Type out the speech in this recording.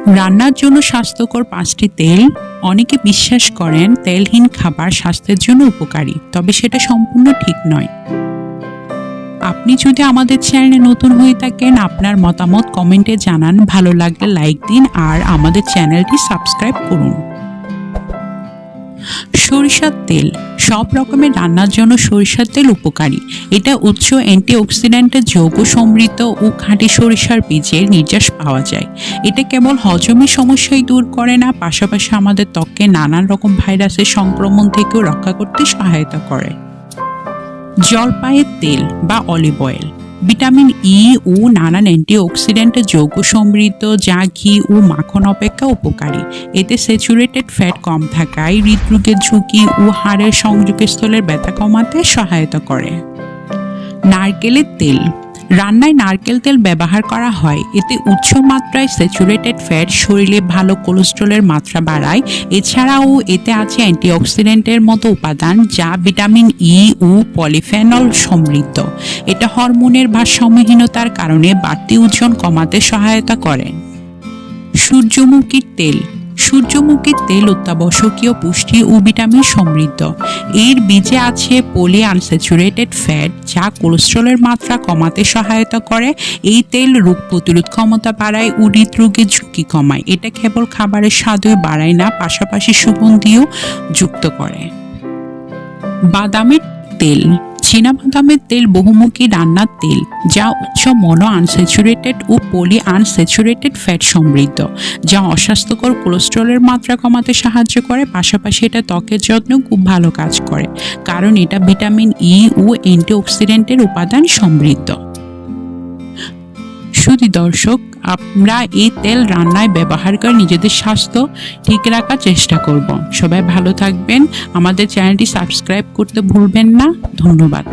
রান্নার জন্য স্বাস্থ্যকর 5টি তেল। অনেকে বিশ্বাস করেন তেলহীন খাবার স্বাস্থ্যের জন্য উপকারী, তবে সেটা সম্পূর্ণ ঠিক নয়। আপনি যদি আমাদের চ্যানেলে নতুন হয়ে থাকেন, আপনার মতামত কমেন্টে জানান, ভালো লাগলে লাইক দিন আর আমাদের চ্যানেলটি সাবস্ক্রাইব করুন। সরিষার তেল। সব রকমের রান্নার জন্য সরিষার তেল উপকারী। এটা উচ্চ অ্যান্টিঅক্সিডেন্টের যৌগ সমৃদ্ধ ও খাঁটি সরিষার বীজের নির্যাস পাওয়া যায়। এটা কেবল হজমের সমস্যাই দূর করে না, পাশাপাশি আমাদের ত্বককে নানান রকম ভাইরাসের সংক্রমণ থেকেও রক্ষা করতে সহায়তা করে। জলপাইয়ের তেল বা অলিভ অয়েল ভিটামিন ই ও নানান অ্যান্টিঅক্সিডেন্টের যৌগ সমৃদ্ধ, যা ঘি ও মাখন অপেক্ষা উপকারী। এতে স্যাচুরেটেড ফ্যাট কম থাকায় হৃদরোগের ঝুঁকি ও হাড়ের সংযোগস্থলের ব্যথা কমাতে সহায়তা করে। নারকেলের তেল। রান্নায় নারকেল তেল ব্যবহার করা হয়। এতে উচ্চ মাত্রায় স্যাচুরেটেড ফ্যাট শরীরে ভালো কোলেস্টেরলের মাত্রা বাড়ায়। এছাড়াও এতে আছে অ্যান্টিঅক্সিডেন্টের মতো উপাদান, যা ভিটামিন ই ও পলিফেনল সমৃদ্ধ। এটা হরমোনের ভারসাম্যহীনতার কারণে বাড়তি ওজন কমাতে সহায়তা করে। সূর্যমুখীর তেল। সূর্যমুখীর তেল অত্যাবশ্যকীয় পুষ্টি ও ভিটামিন সমৃদ্ধ। এর বীজে আছে পলি আনস্যাচুরেটেড ফ্যাট, যা কোলেস্টেরলের মাত্রা কমাতে সহায়তা করে। এই তেল রোগ প্রতিরোধ ক্ষমতা বাড়ায় ও হৃদরোগের ঝুঁকি কমায়। এটা কেবল খাবারের স্বাদই বাড়ায় না, পাশাপাশি সুগন্ধিও যুক্ত করে। বাদামের তেল। চীনাবাদামের তেল বহুমুখী রান্নার তেল, যা উচ্চ মনো আনস্যাচুরেটেড ও পলি আনস্যাচুরেটেড ফ্যাট সমৃদ্ধ, যা অস্বাস্থ্যকর কোলেস্টেরলের মাত্রা কমাতে সাহায্য করে। পাশাপাশি এটা ত্বকের যত্নেও খুব ভালো কাজ করে, কারণ এটা ভিটামিন ই ও অ্যান্টিঅক্সিডেন্টের উপাদান সমৃদ্ধ। শুধু দর্শক, আমরা এই তেল রান্নায় ব্যবহার করে নিজেদের স্বাস্থ্য ঠিক রাখার চেষ্টা করব। সবাই ভালো থাকবেন। আমাদের চ্যানেলটি সাবস্ক্রাইব করতে ভুলবেন না। ধন্যবাদ।